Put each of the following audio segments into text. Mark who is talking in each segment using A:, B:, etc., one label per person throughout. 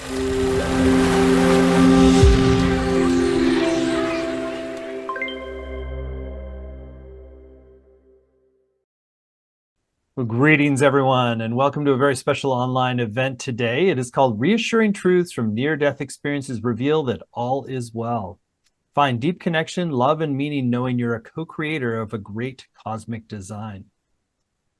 A: Well, greetings, everyone, and welcome to a very special online event today. It is called Reassuring Truths from Near-Death Experiences Reveal That All Is Well. Find deep connection, love, and meaning knowing you're a co-creator of a great cosmic design.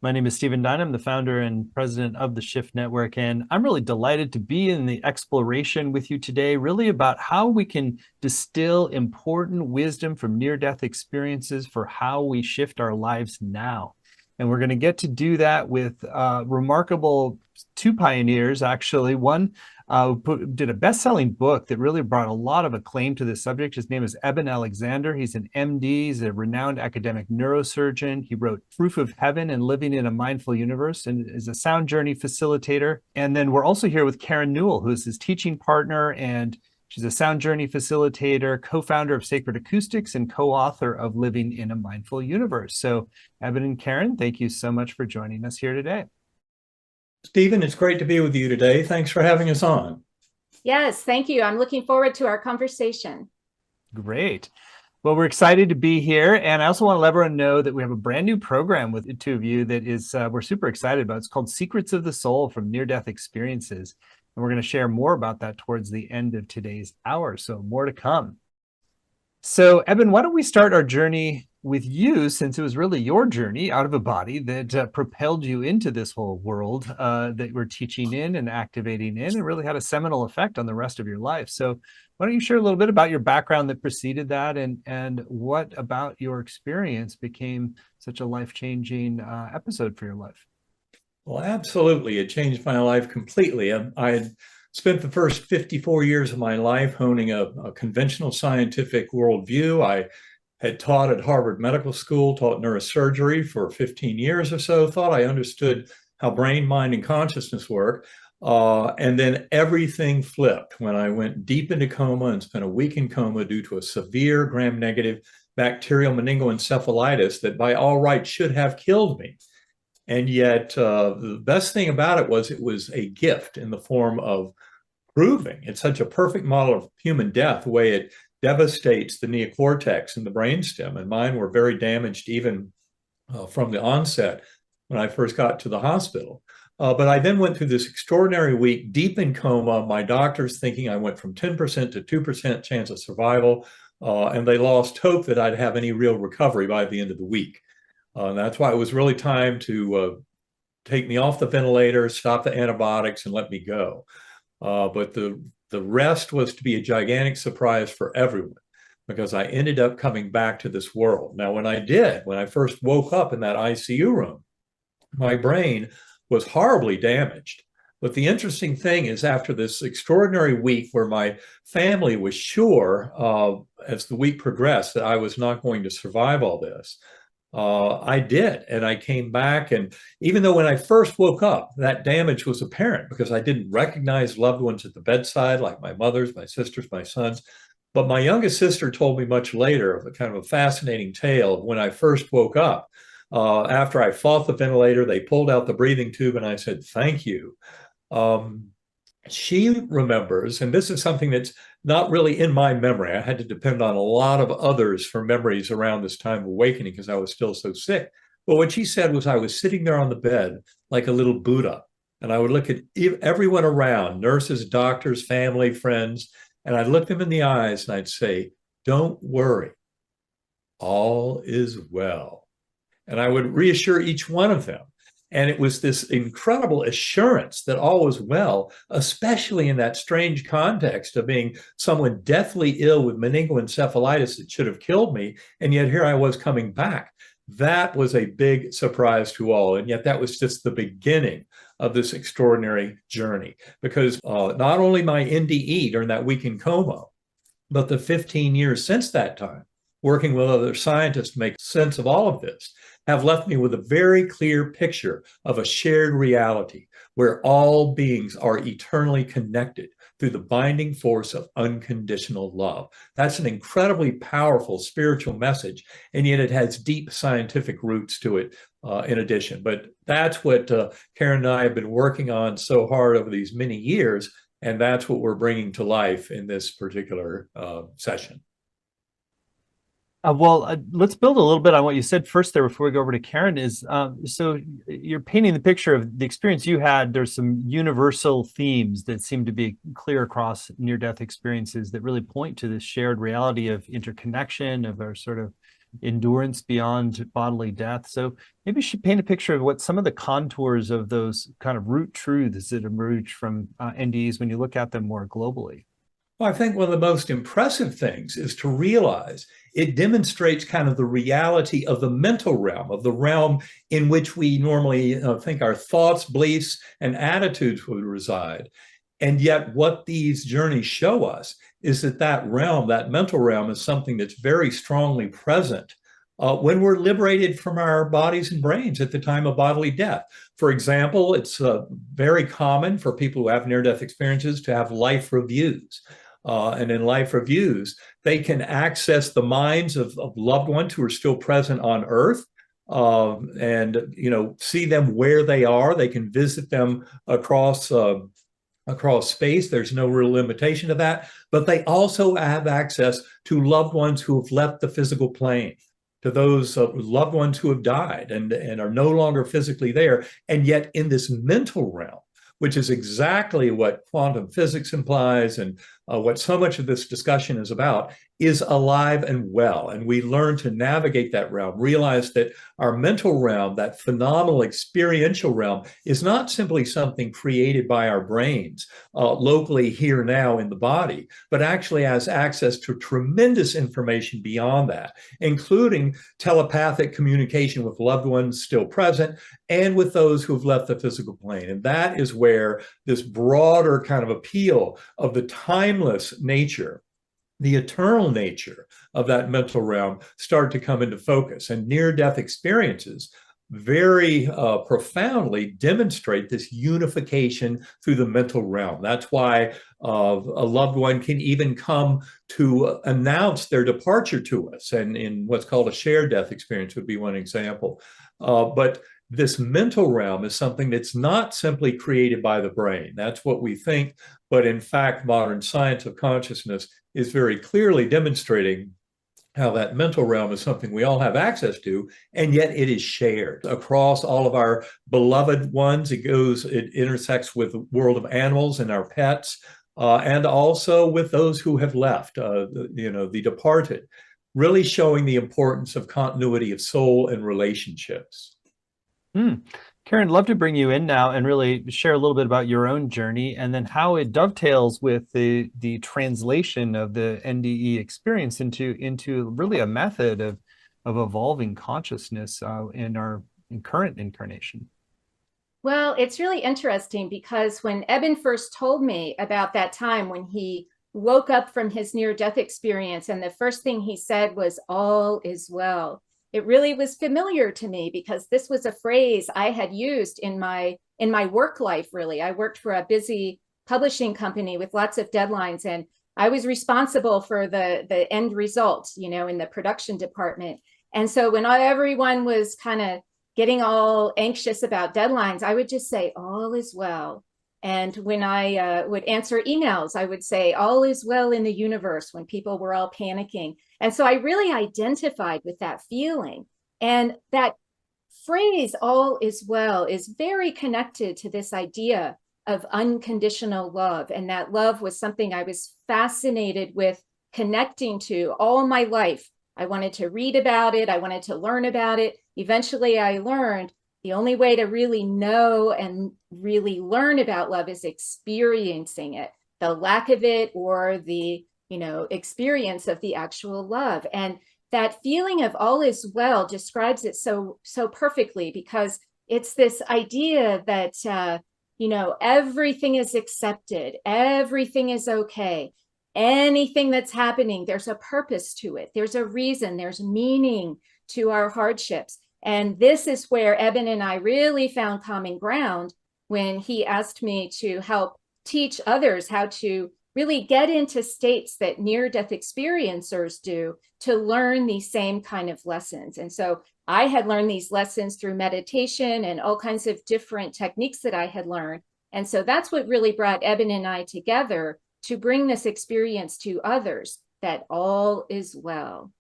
A: My name is Stephen Dine. I'm the founder and president of the Shift Network, and I'm really delighted to be in the exploration with you today, really about how we can distill important wisdom from near-death experiences for how we shift our lives now. And we're going to get to do that with remarkable two pioneers, actually. One did a best-selling book that really brought a lot of acclaim to this subject. His name is Eben Alexander. He's an MD. He's a renowned academic neurosurgeon. He wrote Proof of Heaven and Living in a Mindful Universe and is a sound journey facilitator. And then we're also here with Karen Newell, who is his teaching partner, and she's a sound journey facilitator, co-founder of Sacred Acoustics, and co-author of Living in a Mindful Universe. So Eben and Karen, thank you so much for joining us here today.
B: Stephen, it's great to be with you today. Thanks for having us on.
C: Yes, thank you. I'm looking forward to our conversation.
A: Great. Well, we're excited to be here. And I also want to let everyone know that we have a brand new program with the two of you that is we're super excited about. It's called Secrets of the Soul from Near-Death Experiences. And we're going to share more about that towards the end of today's hour. So more to come. So Eben, why don't we start our journey with you, since it was really your journey out of a body that propelled you into this whole world that we're teaching in and activating in, and really had a seminal effect on the rest of your life. So why don't you share a little bit about your background that preceded that, and what about your experience became such a life-changing episode for your life?
B: Well, absolutely. It changed my life completely. I had spent the first 54 years of my life honing a conventional scientific worldview. I had taught at Harvard Medical School, taught neurosurgery for 15 years or so, thought I understood how brain, mind, and consciousness work. And then everything flipped when I went deep into coma and spent a week in coma due to a severe gram-negative bacterial meningoencephalitis that by all rights should have killed me. And yet the best thing about it was a gift in the form of proving it's such a perfect model of human death, the way it devastates the neocortex and the brainstem. And mine were very damaged even from the onset when I first got to the hospital. But I then went through this extraordinary week deep in coma, my doctors thinking I went from 10% to 2% chance of survival. And they lost hope that I'd have any real recovery by the end of the week. That's why it was really time to take me off the ventilator, stop the antibiotics, and let me go. But the rest was to be a gigantic surprise for everyone, because I ended up coming back to this world. Now, when I first woke up in that ICU room, my brain was horribly damaged. But the interesting thing is, after this extraordinary week where my family was sure, as the week progressed, that I was not going to survive all this, I did. And I came back. And even though when I first woke up, that damage was apparent because I didn't recognize loved ones at the bedside, like my mothers, my sisters, my sons. But my youngest sister told me much later of a kind of a fascinating tale of when I first woke up. After I fought the ventilator, they pulled out the breathing tube and I said, "Thank you." She remembers, and this is something that's not really in my memory. I had to depend on a lot of others for memories around this time of awakening because I was still so sick. But what she said was I was sitting there on the bed like a little Buddha, and I would look at everyone around, nurses, doctors, family, friends, and I'd look them in the eyes and I'd say, "Don't worry, all is well." And I would reassure each one of them. And it was this incredible assurance that all was well, especially in that strange context of being someone deathly ill with meningoencephalitis that should have killed me. And yet here I was coming back. That was a big surprise to all. And yet that was just the beginning of this extraordinary journey, because not only my NDE during that week in coma, but the 15 years since that time, working with other scientists to make sense of all of this, have left me with a very clear picture of a shared reality where all beings are eternally connected through the binding force of unconditional love. That's an incredibly powerful spiritual message, and yet it has deep scientific roots to it in addition. But that's what Karen and I have been working on so hard over these many years And that's what we're bringing to life in this particular session.
A: Let's build a little bit on what you said first there before we go over to Karen. So you're painting the picture of the experience you had. There's some universal themes that seem to be clear across near-death experiences that really point to this shared reality of interconnection, of our sort of endurance beyond bodily death. So maybe you should paint a picture of what some of the contours of those kind of root truths that emerge from NDEs when you look at them more globally.
B: Well, I think one of the most impressive things is to realize it demonstrates kind of the reality of the mental realm, of the realm in which we normally think our thoughts, beliefs, and attitudes would reside. And yet what these journeys show us is that that realm, that mental realm, is something that's very strongly present when we're liberated from our bodies and brains at the time of bodily death. For example, it's very common for people who have near-death experiences to have life reviews. And in life reviews, they can access the minds of loved ones who are still present on Earth, and see them where they are. They can visit them across space. There's no real limitation to that. But they also have access to loved ones who have left the physical plane, to those loved ones who have died and are no longer physically there, and yet in this mental realm, which is exactly what quantum physics implies and what so much of this discussion is about, is alive and well. And we learn to navigate that realm, realize that our mental realm, that phenomenal experiential realm, is not simply something created by our brains locally here now in the body, but actually has access to tremendous information beyond that, including telepathic communication with loved ones still present and with those who have left the physical plane. And that is where this broader kind of appeal of the timeless nature, the eternal nature of that mental realm start to come into focus. And near-death experiences very profoundly demonstrate this unification through the mental realm. That's why a loved one can even come to announce their departure to us. And in what's called a shared death experience would be one example. But this mental realm is something that's not simply created by the brain. That's what we think. But in fact, modern science of consciousness is very clearly demonstrating how that mental realm is something we all have access to, and yet it is shared across all of our beloved ones. It intersects with the world of animals and our pets, and also with those who have left, the departed, really showing the importance of continuity of soul and relationships.
A: Karen, love to bring you in now and really share a little bit about your own journey and then how it dovetails with the translation of the NDE experience into really a method of evolving consciousness in current incarnation.
C: Well, it's really interesting because when Eben first told me about that time when he woke up from his near-death experience, and the first thing he said was, "All is well," it really was familiar to me because this was a phrase I had used in my work life, really. I worked for a busy publishing company with lots of deadlines, and I was responsible for the end result, in the production department. And so when everyone was kind of getting all anxious about deadlines, I would just say, "All is well." And when I would answer emails, I would say, "All is well in the universe," when people were all panicking. And so I really identified with that feeling. And that phrase, "all is well," is very connected to this idea of unconditional love. And that love was something I was fascinated with connecting to all my life. I wanted to read about it. I wanted to learn about it. Eventually, I learned the only way to really know and really learn about love is experiencing it, the lack of it or the experience of the actual love. And that feeling of all is well describes it so perfectly, because it's this idea that everything is accepted, everything is okay, anything that's happening, there's a purpose to it, there's a reason, there's meaning to our hardships. And this is where Eben and I really found common ground when he asked me to help teach others how to really get into states that near-death experiencers do to learn these same kind of lessons. And so I had learned these lessons through meditation and all kinds of different techniques that I had learned. And so that's what really brought Eben and I together, to bring this experience to others, that all is well.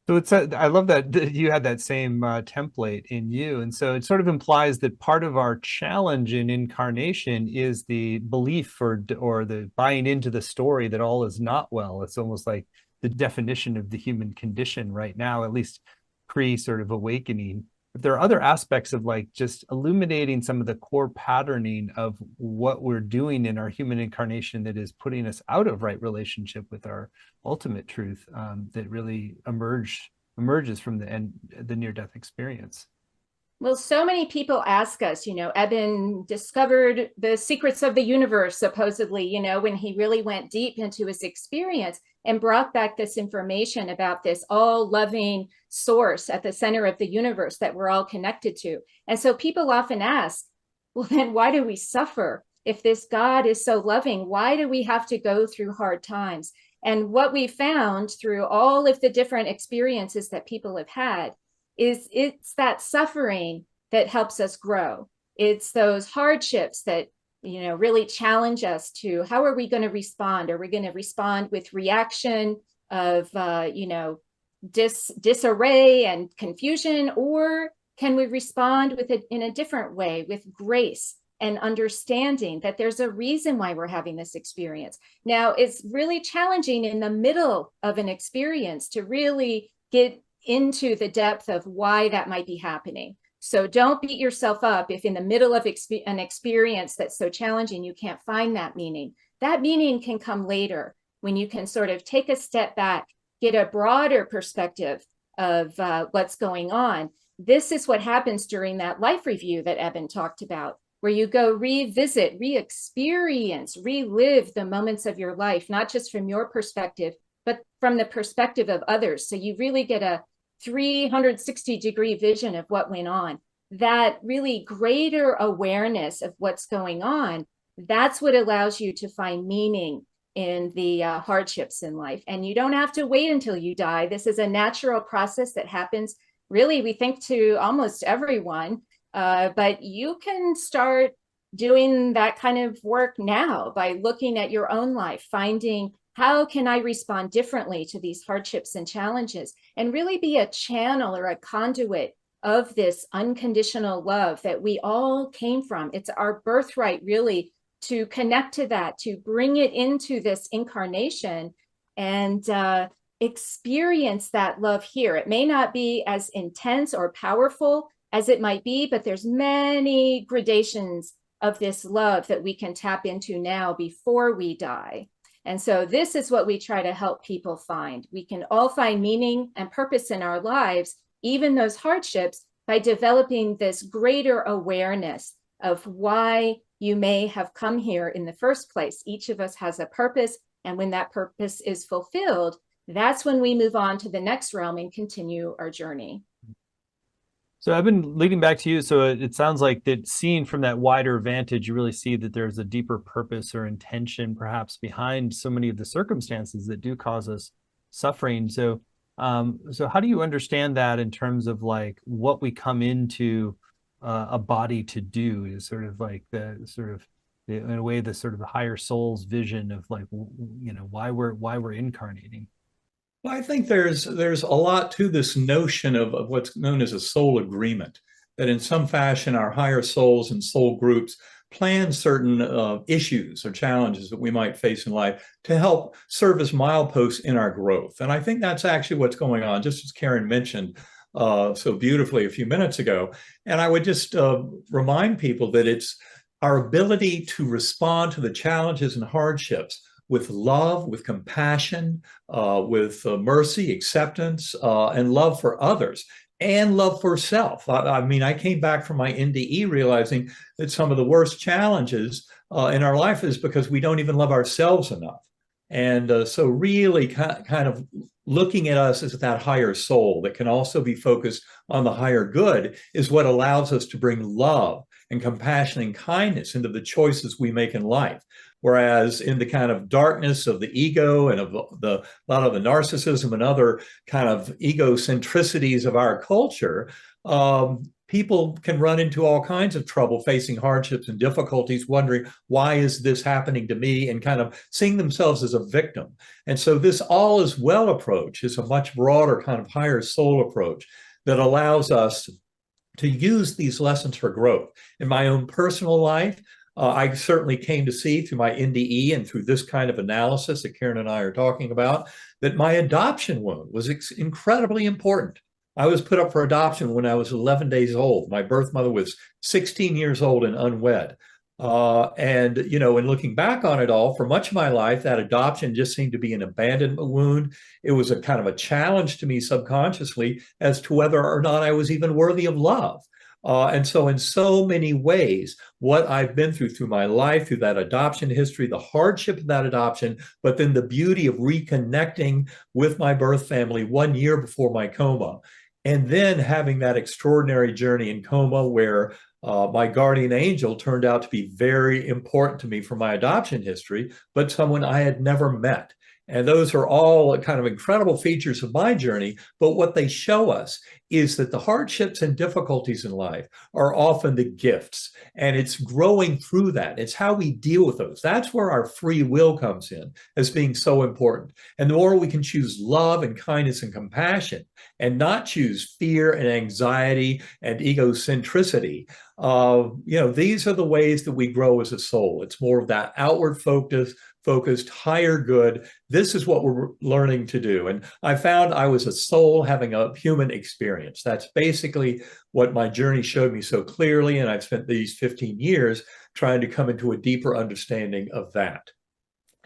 A: So I love that you had that same template in you. And so it sort of implies that part of our challenge in incarnation is the belief or the buying into the story that all is not well. It's almost like the definition of the human condition right now, at least pre sort of awakening. But there are other aspects of like just illuminating some of the core patterning of what we're doing in our human incarnation that is putting us out of right relationship with our ultimate truth, that really emerges from the near-death experience.
C: Well, so many people ask us, Eben discovered the secrets of the universe, supposedly, when he really went deep into his experience and brought back this information about this all-loving source at the center of the universe that we're all connected to. And so people often ask, well, then why do we suffer? If this God is so loving, why do we have to go through hard times? And what we found through all of the different experiences that people have had is it's that suffering that helps us grow. It's those hardships that, really challenge us to, how are we going to respond? Are we going to respond with reaction of, disarray and confusion, or can we respond with it in a different way, with grace and understanding that there's a reason why we're having this experience? Now, it's really challenging in the middle of an experience to really get into the depth of why that might be happening. So don't beat yourself up if in the middle of an experience that's so challenging, you can't find that meaning. That meaning can come later, when you can sort of take a step back, get a broader perspective of what's going on. This is what happens during that life review that Eben talked about, where you go revisit, re-experience, relive the moments of your life, not just from your perspective, but from the perspective of others. So you really get a 360-degree vision of what went on. That really greater awareness of what's going on, that's what allows you to find meaning in the hardships in life. And you don't have to wait until you die. This is a natural process that happens, really, we think, to almost everyone. But you can start doing that kind of work now by looking at your own life, finding, how can I respond differently to these hardships and challenges, and really be a channel or a conduit of this unconditional love that we all came from. It's our birthright, really, to connect to that, to bring it into this incarnation and experience that love here. It may not be as intense or powerful as it might be, but there's many gradations of this love that we can tap into now before we die. And so this is what we try to help people find. We can all find meaning and purpose in our lives, even those hardships, by developing this greater awareness of why you may have come here in the first place. Each of us has a purpose, and when that purpose is fulfilled, that's when we move on to the next realm and continue our journey.
A: So I've been leading back to you. So it sounds like that, seeing from that wider vantage, you really see that there's a deeper purpose or intention perhaps behind so many of the circumstances that do cause us suffering. So how do you understand that in terms of like what we come into a body to do? Is sort of like in a way, the sort of the higher soul's vision of like, why we're incarnating.
B: Well, I think there's a lot to this notion of what's known as a soul agreement, that in some fashion our higher souls and soul groups plan certain issues or challenges that we might face in life to help serve as mileposts in our growth. And I think that's actually what's going on, just as Karen mentioned so beautifully a few minutes ago. And I would just remind people that it's our ability to respond to the challenges and hardships with love, with compassion, with mercy, acceptance, and love for others, and love for self. I mean, I came back from my NDE realizing that some of the worst challenges in our life is because we don't even love ourselves enough. And so really kind of looking at us as that higher soul that can also be focused on the higher good is what allows us to bring love and compassion and kindness into the choices we make in life. Whereas in the kind of darkness of the ego and of a lot of the narcissism and other kind of egocentricities of our culture, people can run into all kinds of trouble facing hardships and difficulties, wondering, why is this happening to me? And kind of seeing themselves as a victim. And so this all is well approach is a much broader kind of higher soul approach that allows us to use these lessons for growth. In my own personal life, I certainly came to see through my NDE and through this kind of analysis that Karen and I are talking about, that my adoption wound was incredibly important. I was put up for adoption when I was 11 days old. My birth mother was 16 years old and unwed. And, you know, in looking back on it all, for much of my life, that adoption just seemed to be an abandonment wound. It was a kind of a challenge to me subconsciously as to whether or not I was even worthy of love. And so in so many ways, what I've been through my life, through that adoption history, the hardship of that adoption, but then the beauty of reconnecting with my birth family 1 year before my coma, and then having that extraordinary journey in coma where my guardian angel turned out to be very important to me for my adoption history, but someone I had never met. And those are all kind of incredible features of my journey. But what they show us is that the hardships and difficulties in life are often the gifts. And it's growing through that. It's how we deal with those. That's where our free will comes in as being so important. And the more we can choose love and kindness and compassion and not choose fear and anxiety and egocentricity, these are the ways that we grow as a soul. It's more of that outward focused, higher good. This is what we're learning to do. And I found I was a soul having a human experience. That's basically what my journey showed me so clearly. And I've spent these 15 years trying to come into a deeper understanding of that.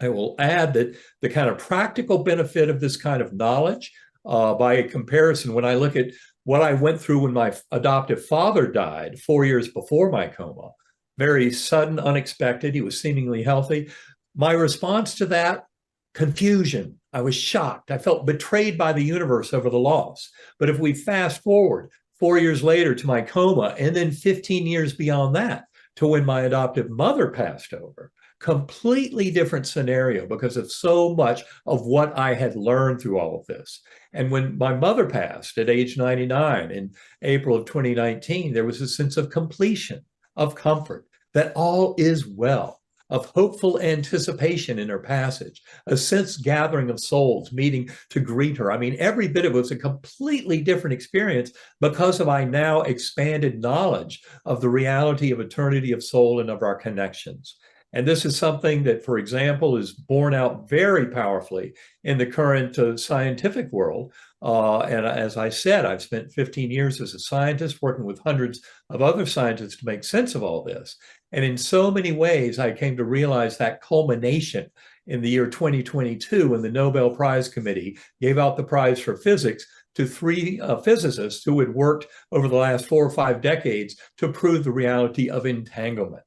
B: I will add that the kind of practical benefit of this kind of knowledge, by comparison, when I look at what I went through when my adoptive father died 4 years before my coma, very sudden, unexpected, he was seemingly healthy. My response to that, confusion. I was shocked. I felt betrayed by the universe over the loss. But if we fast forward 4 years later to my coma, and then 15 years beyond that to when my adoptive mother passed over, completely different scenario because of so much of what I had learned through all of this. And when my mother passed at age 99 in April of 2019, there was a sense of completion, of comfort, that all is well, of hopeful anticipation in her passage, a sense gathering of souls meeting to greet her. I mean, every bit of it was a completely different experience because of my now expanded knowledge of the reality of eternity of soul and of our connections. And this is something that, for example, is borne out very powerfully in the current scientific world. And as I said, I've spent 15 years as a scientist working with hundreds of other scientists to make sense of all this. And in so many ways, I came to realize that culmination in the year 2022 when the Nobel Prize Committee gave out the prize for physics to three physicists who had worked over the last 4 or 5 decades to prove the reality of entanglement.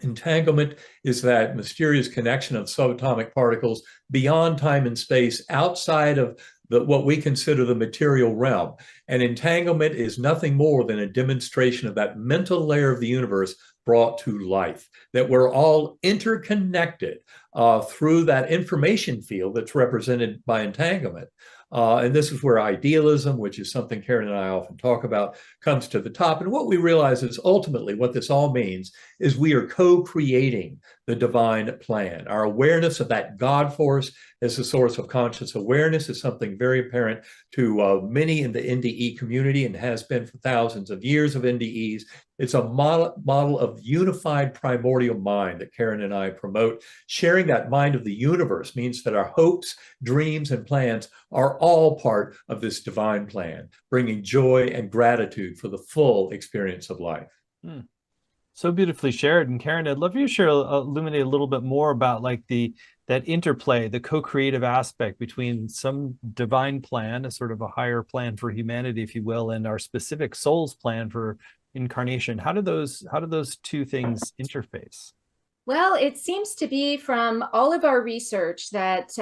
B: Entanglement is that mysterious connection of subatomic particles beyond time and space, outside of what we consider the material realm. And entanglement is nothing more than a demonstration of that mental layer of the universe brought to life, that we're all interconnected through that information field that's represented by entanglement. And this is where idealism, which is something Karen and I often talk about, comes to the top. And what we realize is ultimately what this all means is we are co-creating the divine plan. Our awareness of that God force as a source of conscious awareness is something very apparent to many in the NDE community and has been for thousands of years of NDEs. It's a model of unified primordial mind that Karen and I promote. Sharing that mind of the universe means that our hopes, dreams, and plans are all part of this divine plan, bringing joy and gratitude for the full experience of life.
A: So beautifully shared. And Karen, I'd love you to share, illuminate a little bit more about like that interplay, the co-creative aspect between some divine plan, a sort of a higher plan for humanity, if you will, and our specific soul's plan for incarnation. How do those two things interface?
C: Well, it seems to be from all of our research that,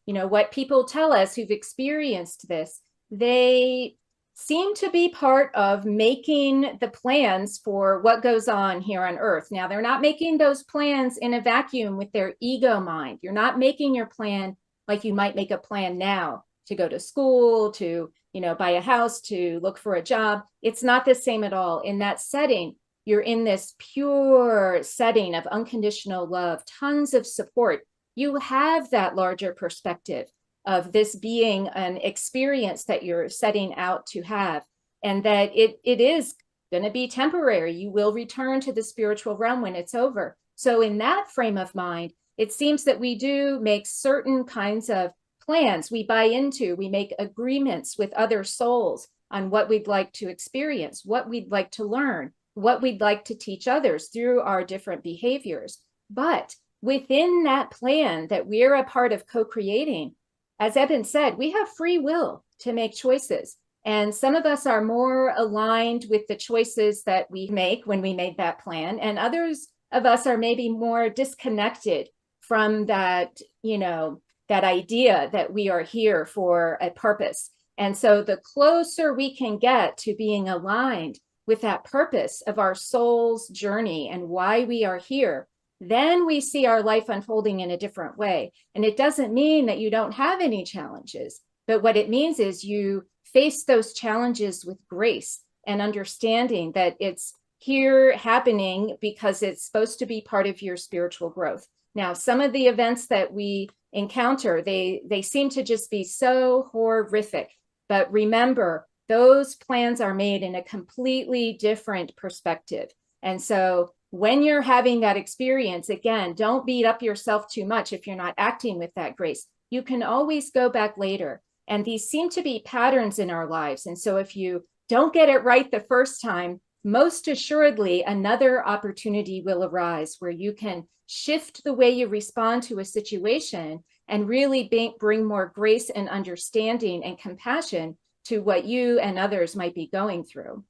C: what people tell us who've experienced this, they seem to be part of making the plans for what goes on here on Earth. Now, they're not making those plans in a vacuum with their ego mind. You're not making your plan like you might make a plan now to go to school, to, buy a house, to look for a job. It's not the same at all. In that setting, you're in this pure setting of unconditional love, tons of support. You have that larger perspective of this being an experience that you're setting out to have, and that it is going to be temporary. You will return to the spiritual realm when it's over. So in that frame of mind, it seems that we do make certain kinds of plans. We buy into, we make agreements with other souls on what we'd like to experience, what we'd like to learn, what we'd like to teach others through our different behaviors. But within that plan that we're a part of co-creating, as Eben said, we have free will to make choices. And some of us are more aligned with the choices that we make when we made that plan. And others of us are maybe more disconnected from that, that idea that we are here for a purpose. And so the closer we can get to being aligned with that purpose of our soul's journey and why we are here, then we see our life unfolding in a different way. And it doesn't mean that you don't have any challenges, but what it means is you face those challenges with grace and understanding that it's here happening because it's supposed to be part of your spiritual growth. Now, some of the events that we encounter, they seem to just be so horrific. But remember, those plans are made in a completely different perspective. And so when you're having that experience, again, don't beat up yourself too much if you're not acting with that grace. You can always go back later. And these seem to be patterns in our lives. And so if you don't get it right the first time, most assuredly, another opportunity will arise where you can shift the way you respond to a situation and really bring more grace and understanding and compassion to what you and others might be going through.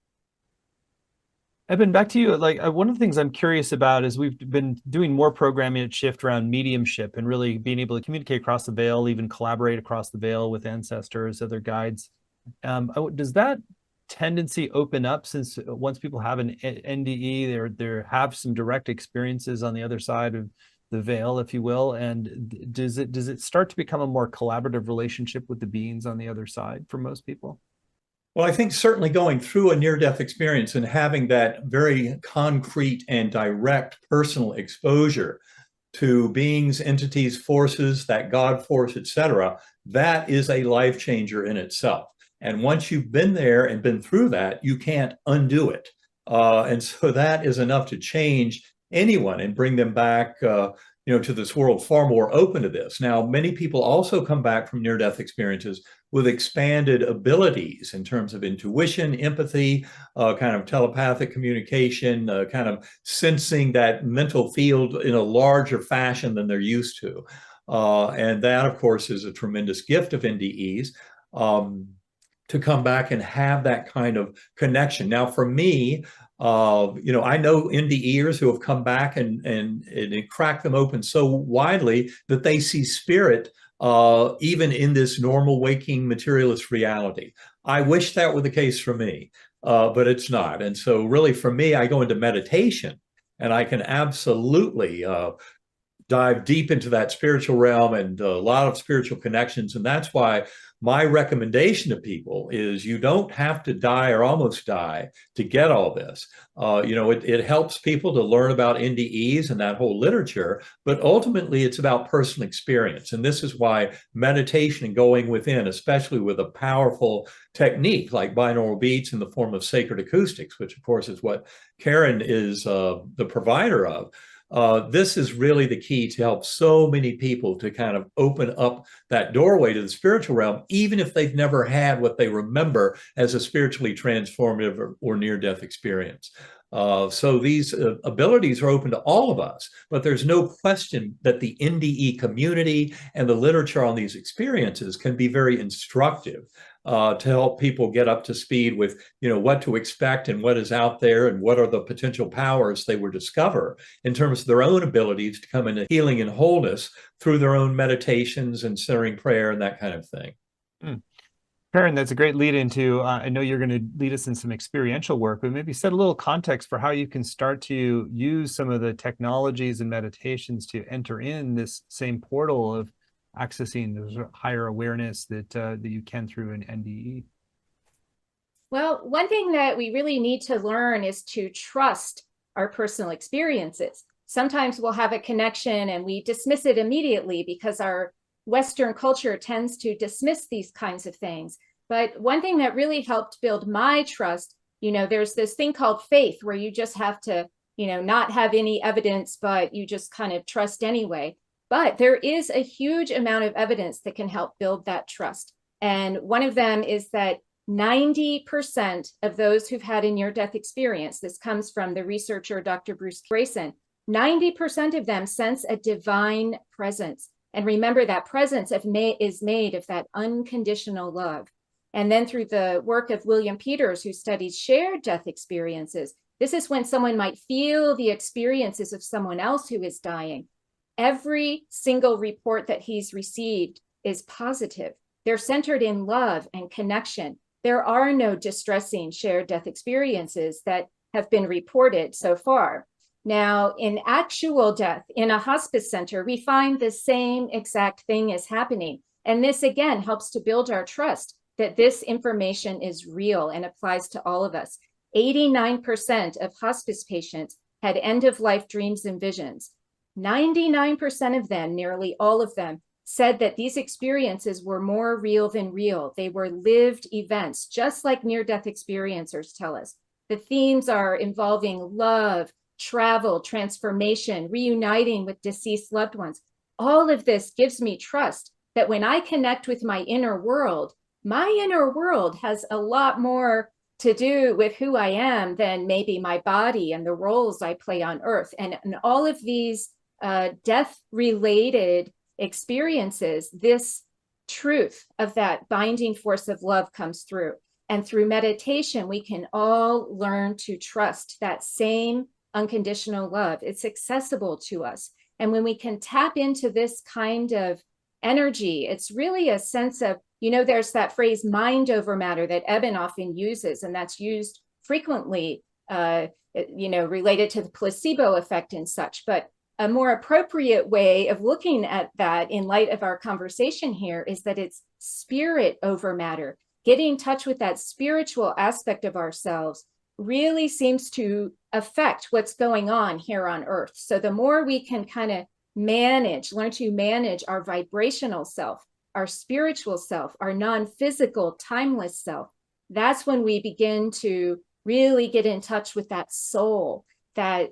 A: Eben, back to you. One of the things I'm curious about is we've been doing more programming at Shift around mediumship and really being able to communicate across the veil, even collaborate across the veil with ancestors, other guides. Does that tendency open up since once people have an NDE, they have some direct experiences on the other side of the veil, if you will, and does it start to become a more collaborative relationship with the beings on the other side for most people?
B: Well, I think certainly going through a near-death experience and having that very concrete and direct personal exposure to beings, entities, forces, that God force, etc., that is a life changer in itself. And once you've been there and been through that, you can't undo it. And so that is enough to change anyone and bring them back to this world far more open to this. Now, many people also come back from near-death experiences with expanded abilities in terms of intuition, empathy, kind of telepathic communication, kind of sensing that mental field in a larger fashion than they're used to. And that, of course, is a tremendous gift of NDEs. To come back and have that kind of connection. Now, for me, I know NDEers who have come back and cracked them open so widely that they see spirit even in this normal waking materialist reality. I wish that were the case for me, but it's not. And so really for me, I go into meditation and I can absolutely dive deep into that spiritual realm and a lot of spiritual connections. And that's why my recommendation to people is you don't have to die or almost die to get all this. It helps people to learn about NDEs and that whole literature, but ultimately it's about personal experience. And this is why meditation and going within, especially with a powerful technique like binaural beats in the form of sacred acoustics, which of course is what Karen is the provider of. This is really the key to help so many people to kind of open up that doorway to the spiritual realm, even if they've never had what they remember as a spiritually transformative or near-death experience. So these abilities are open to all of us, but there's no question that the NDE community and the literature on these experiences can be very instructive to help people get up to speed with, what to expect and what is out there and what are the potential powers they will discover in terms of their own abilities to come into healing and wholeness through their own meditations and centering prayer and that kind of thing.
A: Karen, that's a great lead into, I know you're going to lead us in some experiential work, but maybe set a little context for how you can start to use some of the technologies and meditations to enter in this same portal of accessing the higher awareness that you can through an NDE?
C: Well, one thing that we really need to learn is to trust our personal experiences. Sometimes we'll have a connection and we dismiss it immediately because our Western culture tends to dismiss these kinds of things. But one thing that really helped build my trust, there's this thing called faith where you just have to, not have any evidence, but you just kind of trust anyway. But there is a huge amount of evidence that can help build that trust. And one of them is that 90% of those who've had a near-death experience, this comes from the researcher, Dr. Bruce Grayson, 90% of them sense a divine presence. And remember, that presence is made of that unconditional love. And then through the work of William Peters, who studies shared death experiences, this is when someone might feel the experiences of someone else who is dying. Every single report that he's received is positive. They're centered in love and connection. There are no distressing shared death experiences that have been reported so far. Now, in actual death in a hospice center, we find the same exact thing is happening. And this, again, helps to build our trust that this information is real and applies to all of us. 89% of hospice patients had end-of-life dreams and visions. 99% of them, nearly all of them, said that these experiences were more real than real. They were lived events, just like near-death experiencers tell us. The themes are involving love, travel, transformation, reuniting with deceased loved ones. All of this gives me trust that when I connect with my inner world has a lot more to do with who I am than maybe my body and the roles I play on earth. And all of these death-related experiences, this truth of that binding force of love comes through. And through meditation, we can all learn to trust that same unconditional love. It's accessible to us. And when we can tap into this kind of energy, it's really a sense of, there's that phrase mind over matter that Eben often uses, and that's used frequently, related to the placebo effect and such. But a more appropriate way of looking at that in light of our conversation here is that it's spirit over matter. Getting in touch with that spiritual aspect of ourselves really seems to affect what's going on here on earth. So the more we can kind of learn to manage our vibrational self, our spiritual self, our non-physical, timeless self, that's when we begin to really get in touch with that soul, that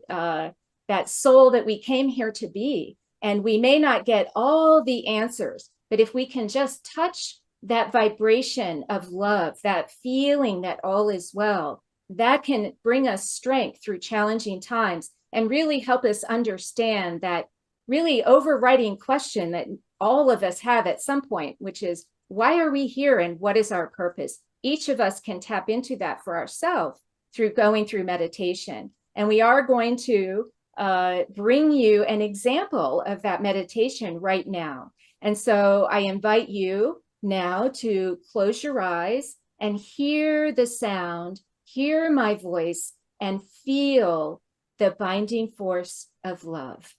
C: soul that we came here to be. And we may not get all the answers, but if we can just touch that vibration of love, that feeling that all is well, that can bring us strength through challenging times and really help us understand that really overriding question that all of us have at some point, which is, why are we here and what is our purpose? Each of us can tap into that for ourselves through going through meditation. And we are going to bring you an example of that meditation right now. And so I invite you now to close your eyes and hear the sound, hear my voice, and feel the binding force of love.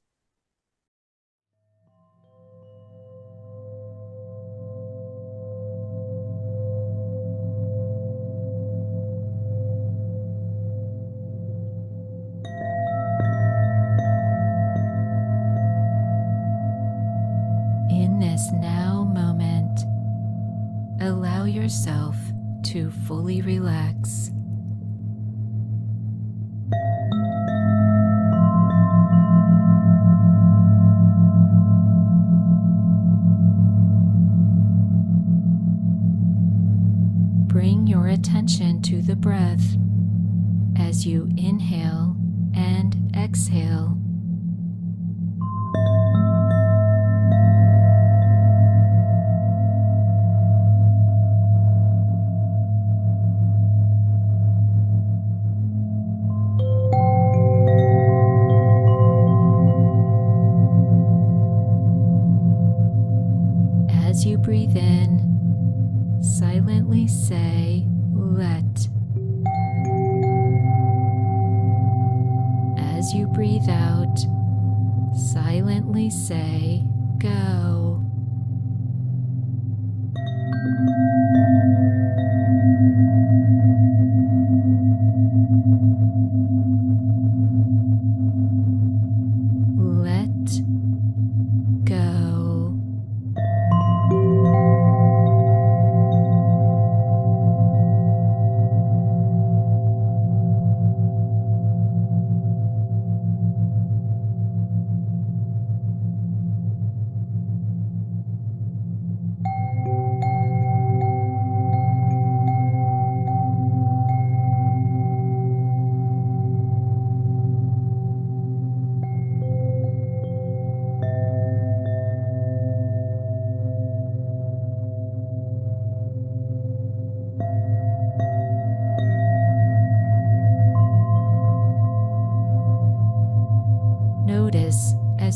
C: In this now moment, allow yourself to fully relax. Bring your attention to the breath as you inhale and exhale. As you breathe in, silently say, let. As you breathe out, silently say, go.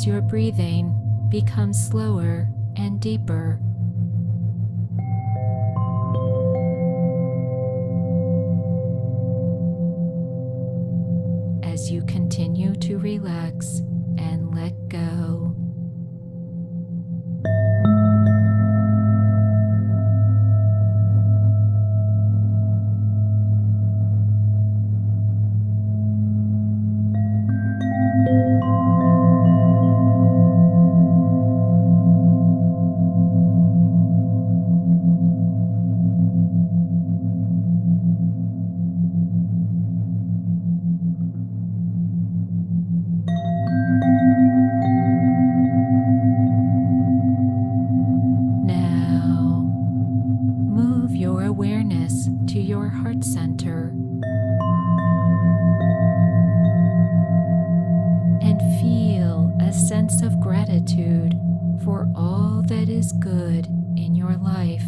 D: as your breathing becomes slower and deeper. As you continue to relax and let go. Now, move your awareness to your heart center and feel a sense of gratitude for all that is good in your life.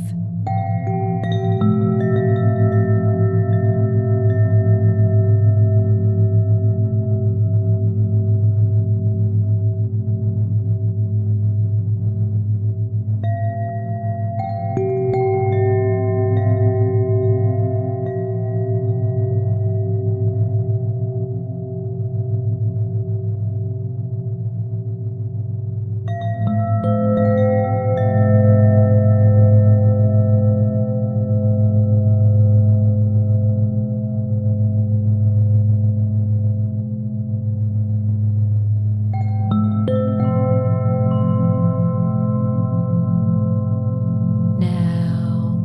D: Now,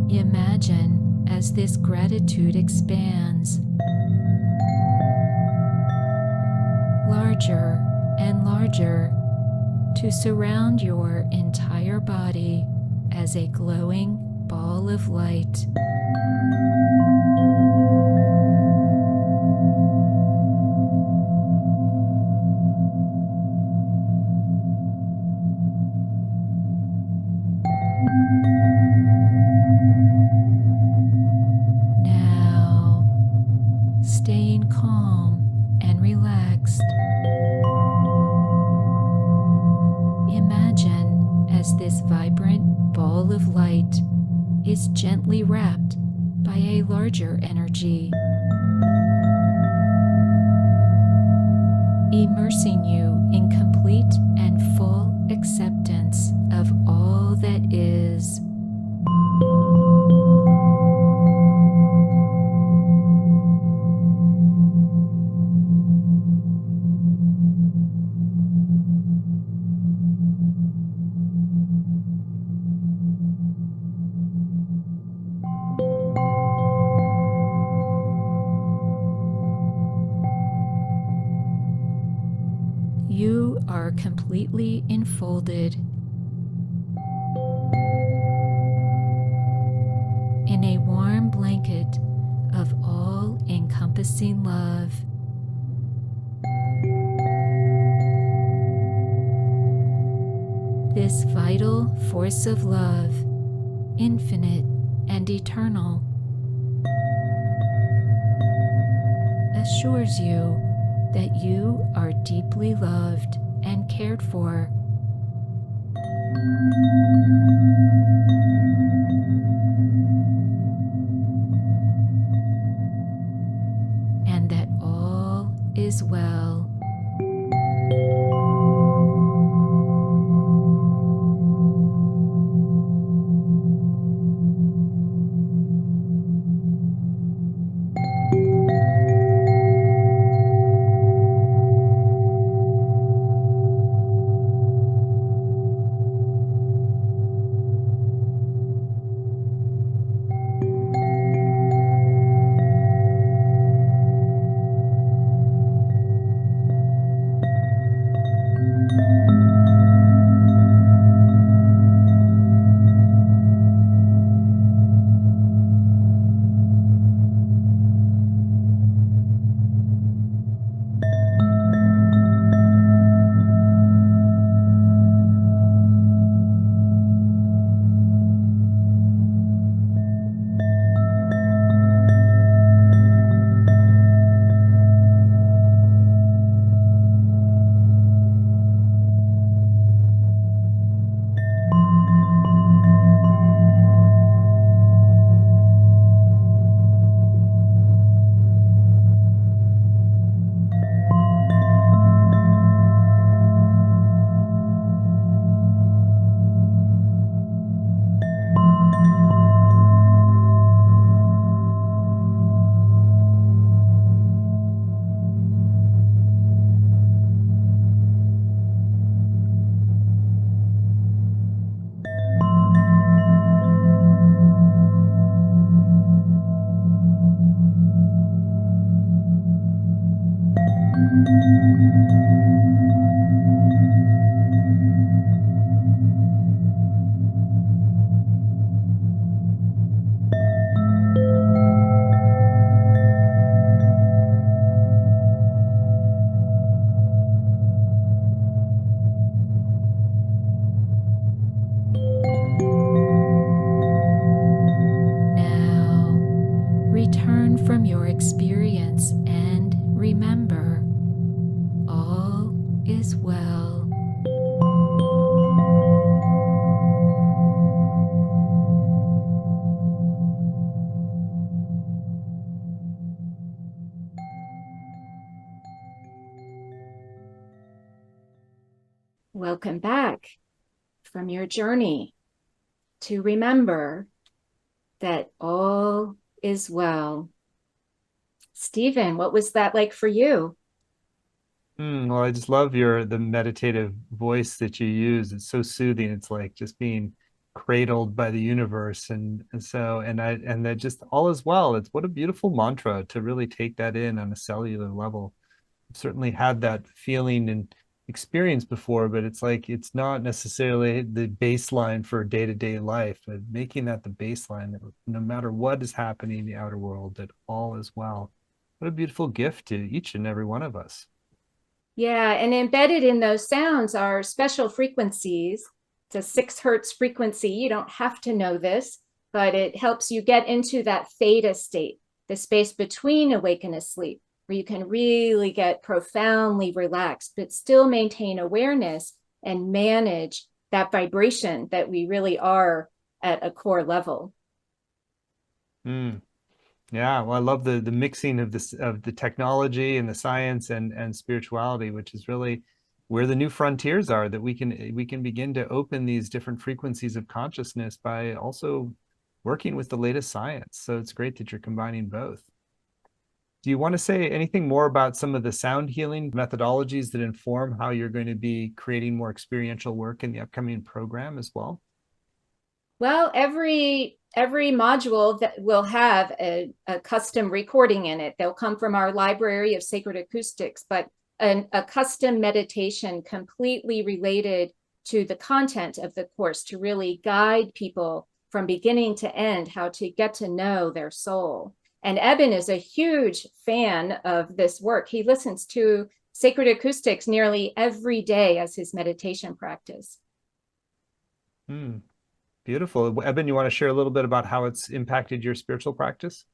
D: imagine as this gratitude expands larger and larger to surround your entire body as a glowing ball of light. Now, staying calm and relaxed, imagine as this vibrant ball of light is gently wrapped by a larger energy, immersing you in complete and full acceptance of all that is. You are completely enfolded in a warm blanket of all-encompassing love. This vital force of love, infinite and eternal, assures you that you are deeply loved and cared for. And that all is well.
C: Welcome back from your journey to remember that all is well. Stephen, what was that like for you?
A: Well, I just love the meditative voice that you use. It's so soothing. It's like just being cradled by the universe, and that just all is well. It's what a beautiful mantra to really take that in on a cellular level. I've certainly had that feeling and experience before, but it's like it's not necessarily the baseline for day-to-day life, but making that the baseline that no matter what is happening in the outer world, that all is well. What a beautiful gift to each and every one of us.
C: Yeah, and embedded in those sounds are special frequencies. It's a 6 hertz frequency. You don't have to know this, but it helps you get into that theta state, the space between awake and asleep, where you can really get profoundly relaxed, but still maintain awareness and manage that vibration that we really are at a core level.
A: Mm. Yeah, well, I love the mixing of the technology and the science and spirituality, which is really where the new frontiers are, that we can begin to open these different frequencies of consciousness by also working with the latest science. So it's great that you're combining both. Do you want to say anything more about some of the sound healing methodologies that inform how you're going to be creating more experiential work in the upcoming program as well?
C: Well, every module that will have a custom recording in it. They'll come from our library of sacred acoustics, but a custom meditation completely related to the content of the course to really guide people from beginning to end how to get to know their soul. And Eben is a huge fan of this work. He listens to sacred acoustics nearly every day as his meditation practice.
A: Hmm. Beautiful. Eben, you want to share a little bit about how it's impacted your spiritual practice?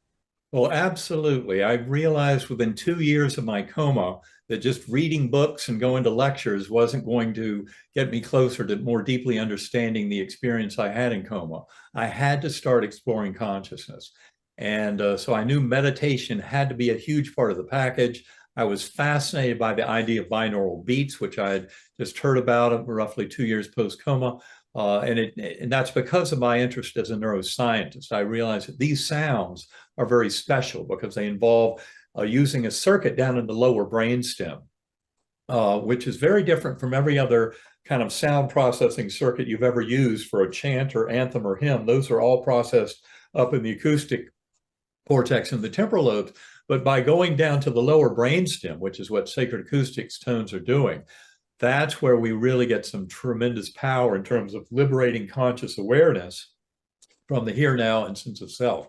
B: Well, absolutely. I realized within 2 years of my coma that just reading books and going to lectures wasn't going to get me closer to more deeply understanding the experience I had in coma. I had to start exploring consciousness. And so I knew meditation had to be a huge part of the package. I was fascinated by the idea of binaural beats, which I had just heard about roughly 2 years post-coma. And that's because of my interest as a neuroscientist. I realized that these sounds are very special because they involve using a circuit down in the lower brainstem, which is very different from every other kind of sound processing circuit you've ever used for a chant or anthem or hymn. Those are all processed up in the acoustic cortex and the temporal lobes. But by going down to the lower brainstem, which is what sacred acoustics tones are doing, that's where we really get some tremendous power in terms of liberating conscious awareness from the here, now, and sense of self.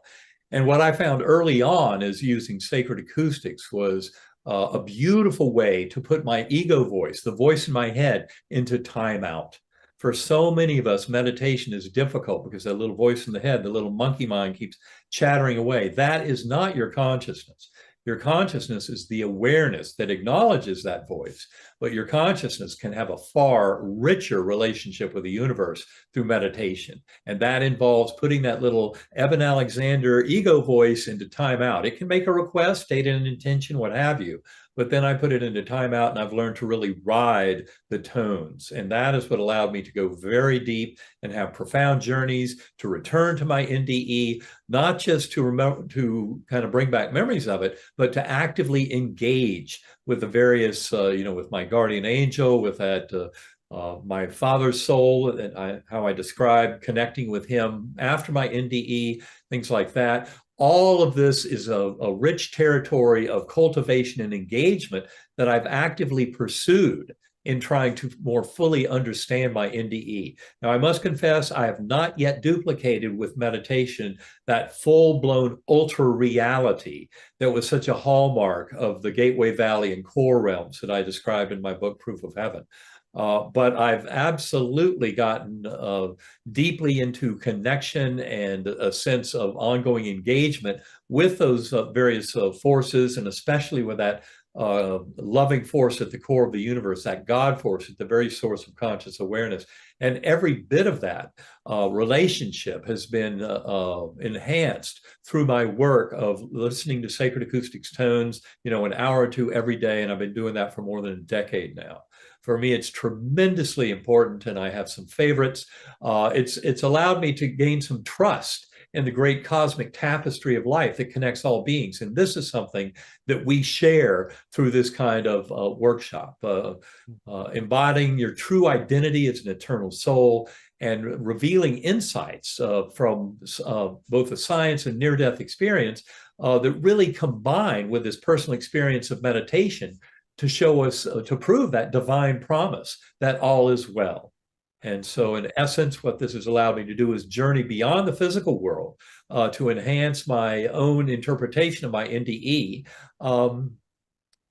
B: And what I found early on is using sacred acoustics was a beautiful way to put my ego voice, the voice in my head, into timeout. For so many of us, meditation is difficult because that little voice in the head, the little monkey mind keeps chattering away. That is not your consciousness. Your consciousness is the awareness that acknowledges that voice, but your consciousness can have a far richer relationship with the universe through meditation. And that involves putting that little Eben Alexander ego voice into timeout. It can make a request, state an intention, what have you, but then I put it into timeout and I've learned to really ride the tones. And that is what allowed me to go very deep and have profound journeys, to return to my NDE, not just to remember, to kind of bring back memories of it, but to actively engage with the various, with my guardian angel, with that my father's soul, and how I describe connecting with him after my NDE, things like that. All of this is a rich territory of cultivation and engagement that I've actively pursued in trying to more fully understand my NDE. Now, I must confess, I have not yet duplicated with meditation that full-blown ultra reality that was such a hallmark of the Gateway Valley and core realms that I described in my book, Proof of Heaven. But I've absolutely gotten deeply into connection and a sense of ongoing engagement with those various forces, and especially with that loving force at the core of the universe, that God force at the very source of conscious awareness. And every bit of that relationship has been enhanced through my work of listening to sacred acoustics tones, an hour or two every day. And I've been doing that for more than a decade now. For me, it's tremendously important, and I have some favorites. It's allowed me to gain some trust in the great cosmic tapestry of life that connects all beings. And this is something that we share through this kind of workshop, embodying your true identity as an eternal soul and revealing insights from both the science and near-death experience that really combine with this personal experience of meditation to show us, to prove that divine promise that all is well. And so in essence, what this has allowed me to do is journey beyond the physical world to enhance my own interpretation of my NDE.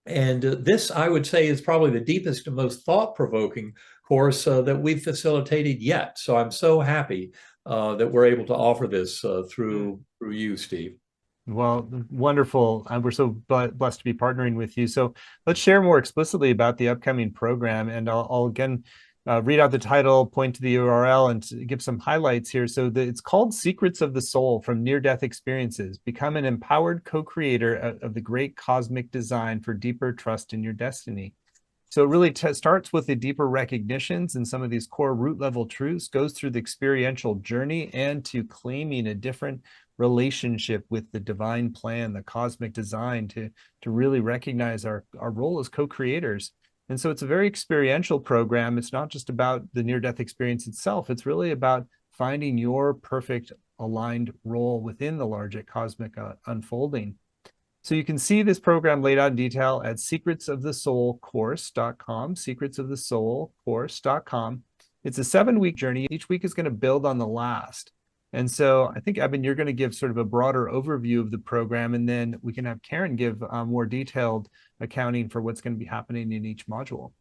B: And this, I would say, is probably the deepest and most thought-provoking course that we've facilitated yet. So I'm so happy that we're able to offer this through you, Steve.
A: Well, wonderful. We're so blessed to be partnering with you. So let's share more explicitly about the upcoming program. And I'll again read out the title, point to the URL, and give some highlights here. So it's called Secrets of the Soul from Near-Death Experiences. Become an empowered co-creator of the great cosmic design for deeper trust in your destiny. So it really starts with the deeper recognitions and some of these core root level truths, goes through the experiential journey and to claiming a different relationship with the divine plan, the cosmic design, to really recognize our role as co-creators. And so it's a very experiential program. It's not just about the near-death experience itself. It's really about finding your perfect aligned role within the larger cosmic unfolding. So you can see this program laid out in detail at secretsofthesoulcourse.com, secretsofthesoulcourse.com. It's a 7-week journey. Each week is going to build on the last. And so I think, Eben, you're going to give sort of a broader overview of the program, and then we can have Karen give more detailed accounting for what's going to be happening in each module.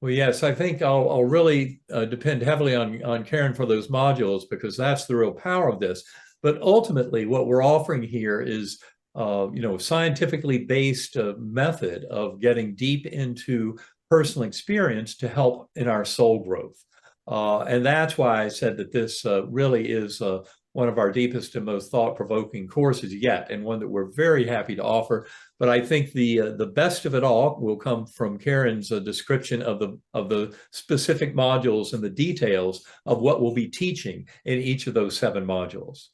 B: Well, yes, I think I'll really depend heavily on Karen for those modules, because that's the real power of this. But ultimately, what we're offering here is scientifically based method of getting deep into personal experience to help in our soul growth. And that's why I said that this really is one of our deepest and most thought-provoking courses yet, and one that we're very happy to offer. But I think the best of it all will come from Karen's description of the specific modules and the details of what we'll be teaching in each of those 7 modules.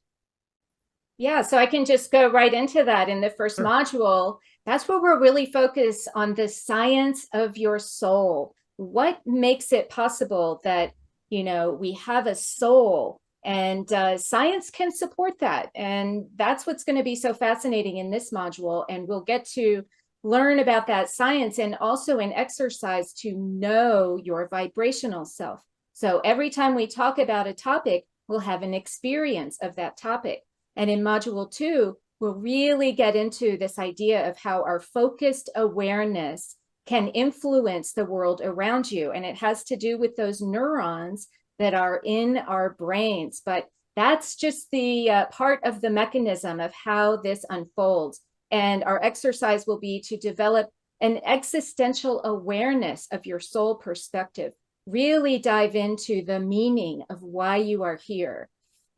C: Yeah, so I can just go right into that. In the first module, that's where we're really focused on the science of your soul. What makes it possible that, we have a soul, and science can support that. And that's what's going to be so fascinating in this module. And we'll get to learn about that science, and also an exercise to know your vibrational self. So every time we talk about a topic, we'll have an experience of that topic. And in module 2, we'll really get into this idea of how our focused awareness can influence the world around you. And it has to do with those neurons that are in our brains. But that's just the part of the mechanism of how this unfolds. And our exercise will be to develop an existential awareness of your soul perspective. Really dive into the meaning of why you are here.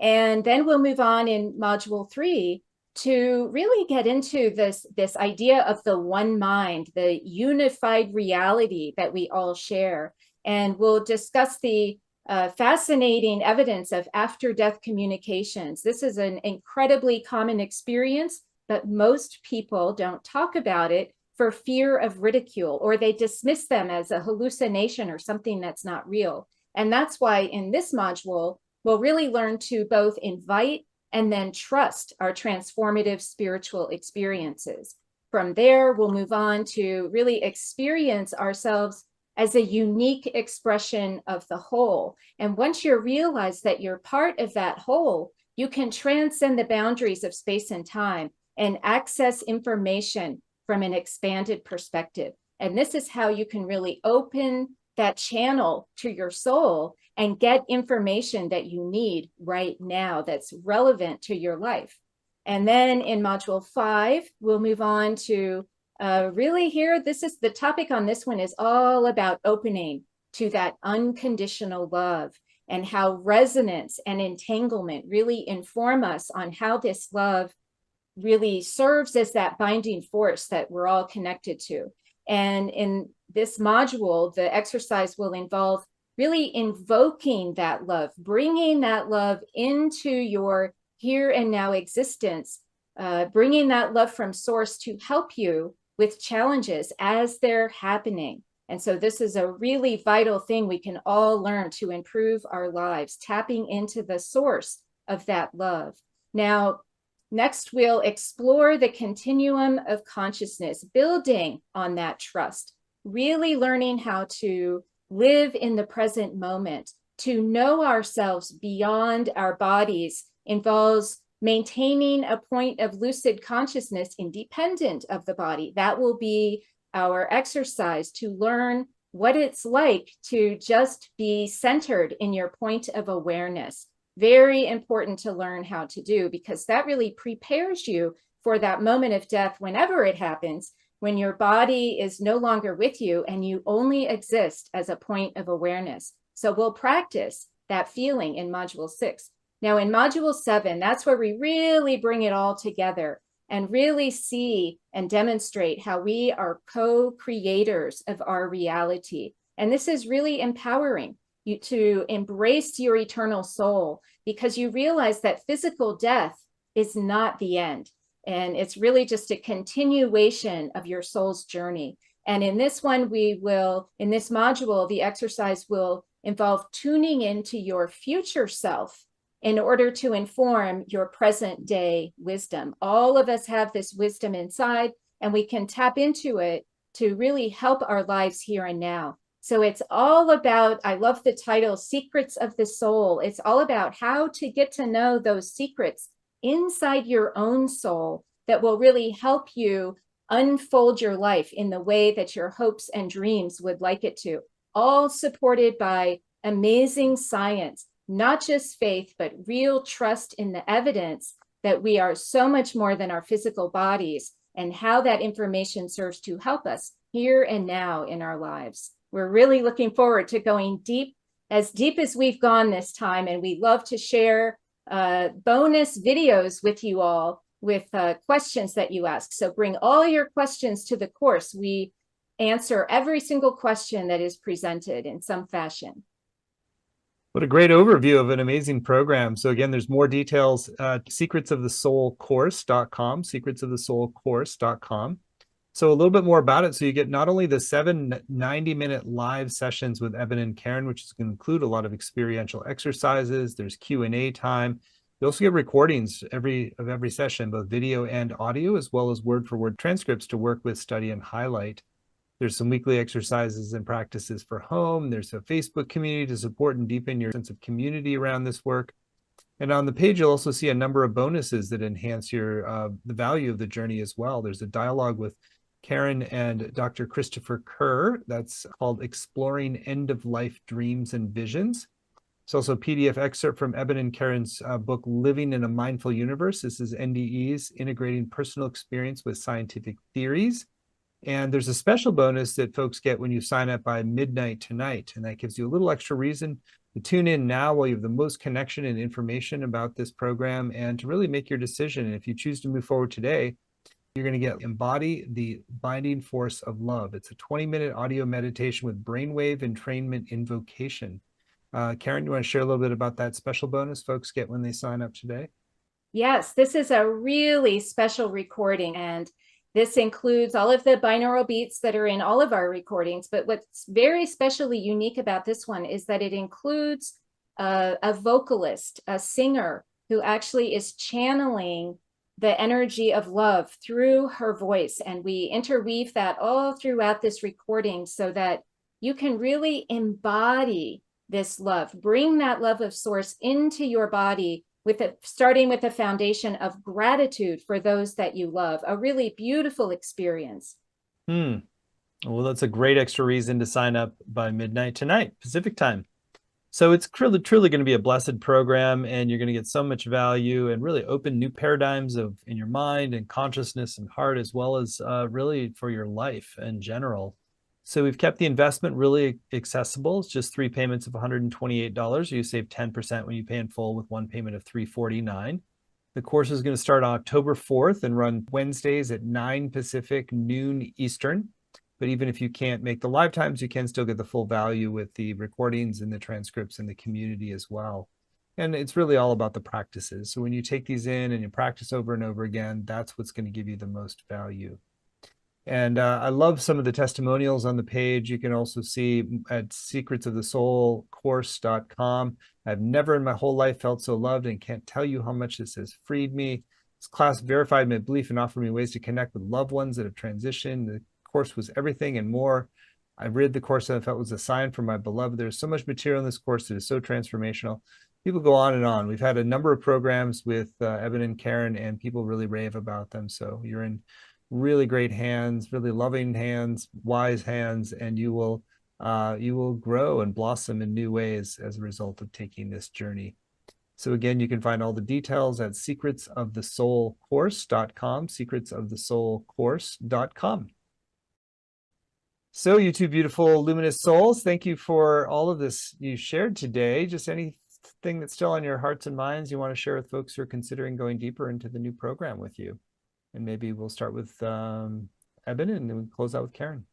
C: And then we'll move on in module 3 to really get into this idea of the one mind, the unified reality that we all share. And we'll discuss the fascinating evidence of after-death communications. This is an incredibly common experience, but most people don't talk about it for fear of ridicule, or they dismiss them as a hallucination or something that's not real. And that's why in this module, we'll really learn to both invite and then trust our transformative spiritual experiences. From there, we'll move on to really experience ourselves as a unique expression of the whole. And once you realize that you're part of that whole, you can transcend the boundaries of space and time and access information from an expanded perspective. And this is how you can really open that channel to your soul and get information that you need right now that's relevant to your life. And then in module 5, we'll move on to really here, this is the topic on this one is all about opening to that unconditional love, and how resonance and entanglement really inform us on how this love really serves as that binding force that we're all connected to. And in this module, the exercise will involve really invoking that love, bringing that love into your here and now existence, bringing that love from source to help you with challenges as they're happening. And so this is a really vital thing we can all learn to improve our lives, tapping into the source of that love. Now, next, we'll explore the continuum of consciousness, building on that trust, really learning how to live in the present moment. To know ourselves beyond our bodies involves maintaining a point of lucid consciousness independent of the body. That will be our exercise to learn what it's like to just be centered in your point of awareness. Very important to learn how to do, because that really prepares you for that moment of death, whenever it happens, when your body is no longer with you and you only exist as a point of awareness. So we'll practice that feeling in Module 6. Now in Module 7, that's where we really bring it all together and really see and demonstrate how we are co-creators of our reality. And this is really empowering you to embrace your eternal soul, because you realize that physical death is not the end. And it's really just a continuation of your soul's journey. And in this one, in this module, the exercise will involve tuning into your future self in order to inform your present day wisdom. All of us have this wisdom inside, and we can tap into it to really help our lives here and now. So it's all about, I love the title, Secrets of the Soul. It's all about how to get to know those secrets inside your own soul that will really help you unfold your life in the way that your hopes and dreams would like it to, all supported by amazing science, not just faith, but real trust in the evidence that we are so much more than our physical bodies, and how that information serves to help us here and now in our lives. We're really looking forward to going deep as we've gone this time, and we love to share bonus videos with you all with questions that you ask. So bring all your questions to the course. We answer every single question that is presented in some fashion.
A: What a great overview of an amazing program. So again, there's more details at secretsofthesoulcourse.com, secretsofthesoulcourse.com. So a little bit more about it. So you get not only the 7 90-minute live sessions with Eben and Karen, which is going to include a lot of experiential exercises. There's Q&A time. You also get recordings of every session, both video and audio, as well as word-for-word transcripts to work with, study, and highlight. There's some weekly exercises and practices for home. There's a Facebook community to support and deepen your sense of community around this work. And on the page, you'll also see a number of bonuses that enhance the value of the journey as well. There's a dialogue with Karen and Dr. Christopher Kerr that's called Exploring End-of-Life Dreams and Visions. There's also a PDF excerpt from Eben and Karen's book, Living in a Mindful Universe. This is NDEs, Integrating Personal Experience with Scientific Theories. And there's a special bonus that folks get when you sign up by midnight tonight. And that gives you a little extra reason to tune in now while you have the most connection and information about this program, and to really make your decision. And if you choose to move forward today, you're going to get Embody the Binding Force of Love. It's a 20-minute audio meditation with brainwave entrainment invocation. Karen, you want to share a little bit about that special bonus folks get when they sign up today?
C: Yes, this is a really special recording, and this includes all of the binaural beats that are in all of our recordings. But what's very especially unique about this one is that it includes a vocalist, a singer, who actually is channeling the energy of love through her voice. And we interweave that all throughout this recording so that you can really embody this love, bring that love of source into your body, starting with a foundation of gratitude for those that you love. A really beautiful experience.
A: Well, that's a great extra reason to sign up by midnight tonight, Pacific time. So it's truly going to be a blessed program, and you're going to get so much value and really open new paradigms in your mind and consciousness and heart, as well as really for your life in general. So we've kept the investment really accessible. It's just 3 payments of $128. You save 10% when you pay in full with 1 payment of $349. The course is going to start on October 4th and run Wednesdays at 9 Pacific, noon Eastern. But even if you can't make the live times, you can still get the full value with the recordings and the transcripts and the community as well. And it's really all about the practices. So when you take these in and you practice over and over again, that's what's going to give you the most value. And I love some of the testimonials on the page. You can also see at secretsofthesoulcourse.com. I've never in my whole life felt so loved and can't tell you how much this has freed me. This class verified my belief and offered me ways to connect with loved ones that have transitioned. The course was everything and more. I read the course and I felt it was a sign from my beloved. There's so much material in this course that is so transformational. People go on and on. We've had a number of programs with Eben and Karen, and people really rave about them. So you're in really great hands, really loving hands, wise hands, and you will grow and blossom in new ways as a result of taking this journey. So again, you can find all the details at secretsofthesoulcourse.com, secretsofthesoulcourse.com. So you two beautiful luminous souls, thank you for all of this you shared today. Just anything that's still on your hearts and minds you want to share with folks who are considering going deeper into the new program with you? And maybe we'll start with Eben and then we'll close out with Karen.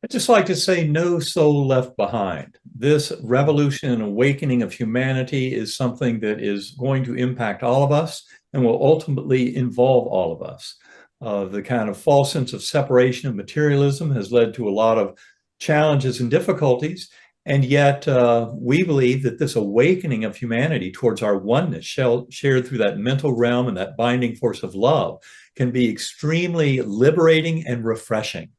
B: I'd just like to say no soul left behind. This revolution and awakening of humanity is something that is going to impact all of us and will ultimately involve all of us. The kind of false sense of separation and materialism has led to a lot of challenges and difficulties. And yet we believe that this awakening of humanity towards our oneness shared through that mental realm and that binding force of love can be extremely liberating and refreshing.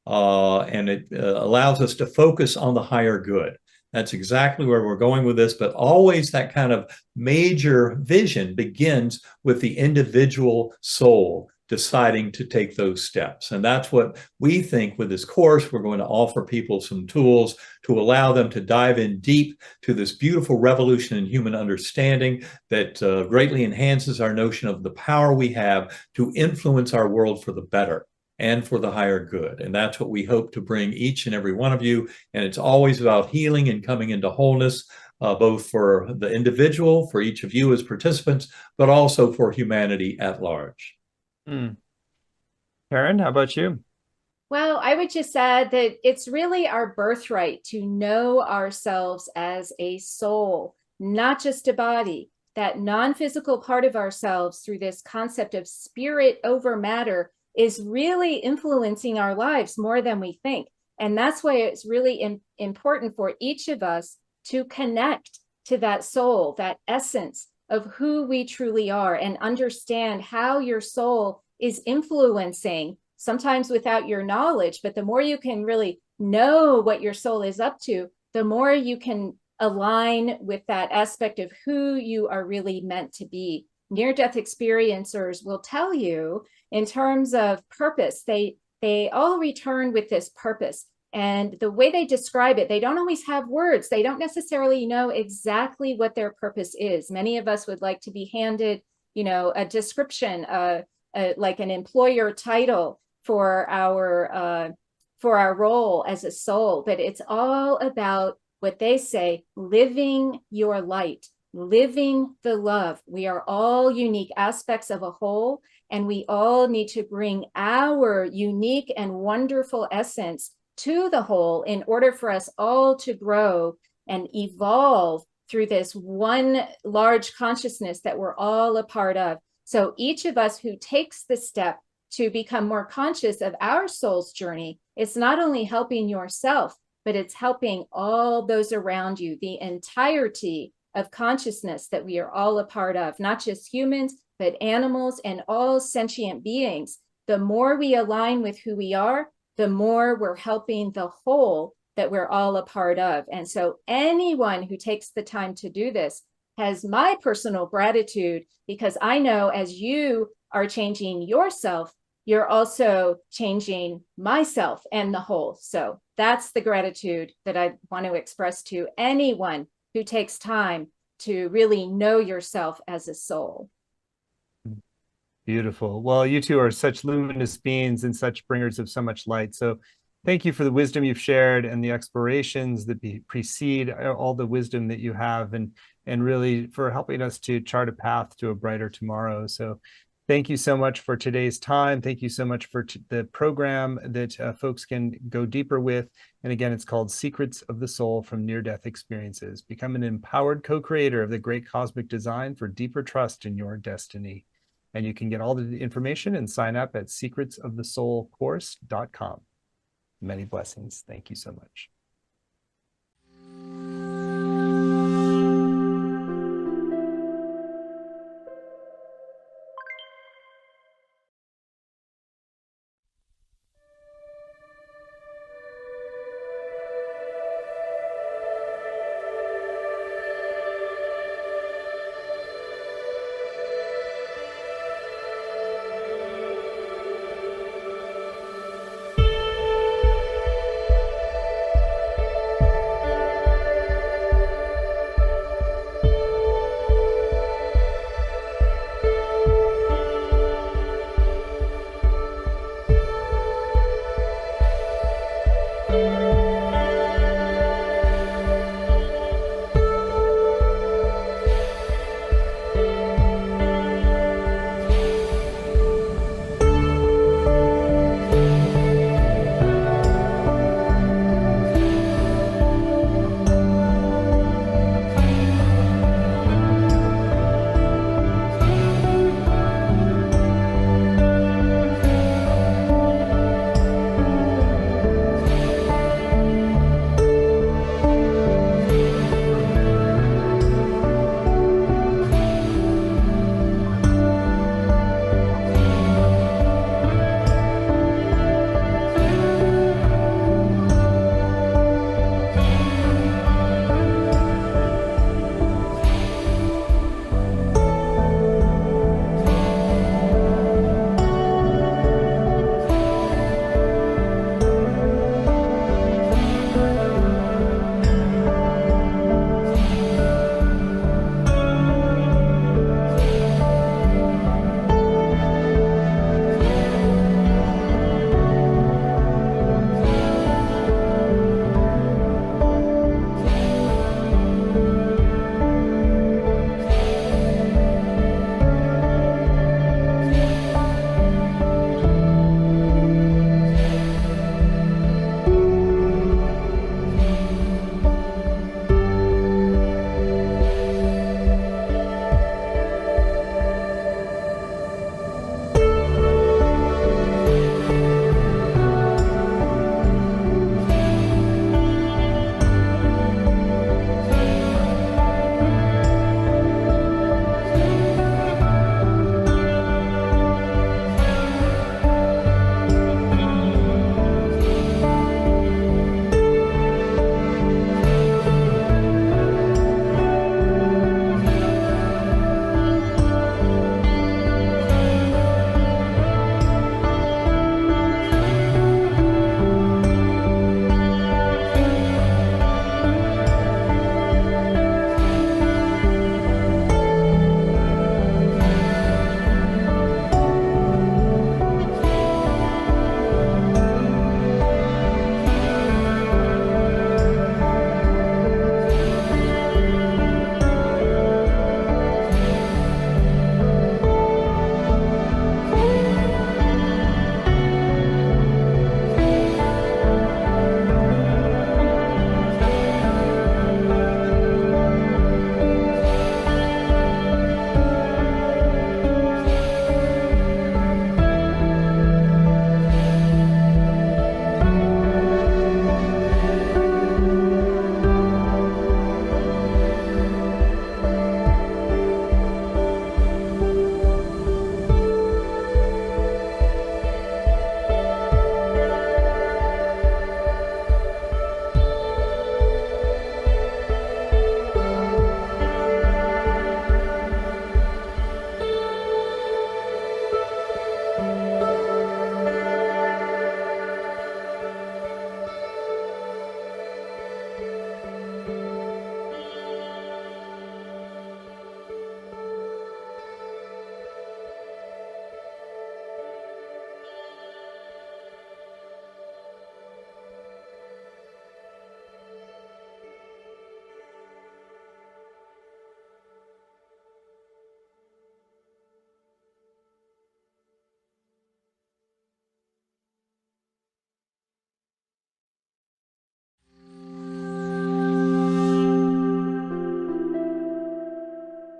B: And it allows us to focus on the higher good. That's exactly where we're going with this, but always that kind of major vision begins with the individual soul deciding to take those steps. And that's what we think with this course. We're going to offer people some tools to allow them to dive in deep to this beautiful revolution in human understanding that greatly enhances our notion of the power we have to influence our world for the better and for the higher good. And that's what we hope to bring each and every one of you. And it's always about healing and coming into wholeness, both for the individual, for each of you as participants, but also for humanity at large.
A: Karen, how about you?
C: Well, I would just add that it's really our birthright to know ourselves as a soul, not just a body. That non-physical part of ourselves through this concept of spirit over matter is really influencing our lives more than we think. And that's why it's really important for each of us to connect to that soul, that essence of who we truly are, and understand how your soul is influencing, sometimes without your knowledge, but the more you can really know what your soul is up to, the more you can align with that aspect of who you are really meant to be. Near-death experiencers will tell you in terms of purpose, they all return with this purpose. And the way they describe it, they don't always have words. They don't necessarily know exactly what their purpose is. Many of us would like to be handed, a description, like an employer title for our role as a soul. But it's all about what they say, living your light, living the love. We are all unique aspects of a whole, and we all need to bring our unique and wonderful essence to the whole in order for us all to grow and evolve through this one large consciousness that we're all a part of. So each of us who takes the step to become more conscious of our soul's journey, it's not only helping yourself, but it's helping all those around you, the entirety of consciousness that we are all a part of, not just humans, but animals and all sentient beings. The more we align with who we are, the more we're helping the whole that we're all a part of. And so anyone who takes the time to do this has my personal gratitude, because I know as you are changing yourself, you're also changing myself and the whole. So that's the gratitude that I want to express to anyone who takes time to really know yourself as a soul.
A: Beautiful. Well, you two are such luminous beings and such bringers of so much light. So thank you for the wisdom you've shared and the explorations that precede all the wisdom that you have, and really for helping us to chart a path to a brighter tomorrow. So Thank you so much for today's time. Thank you so much for the program that folks can go deeper with. And again, it's called Secrets of the Soul from Near-Death Experiences. Become an empowered co-creator of the great cosmic design for deeper trust in your destiny. And you can get all the information and sign up at secretsofthesoulcourse.com. Many blessings. Thank you so much.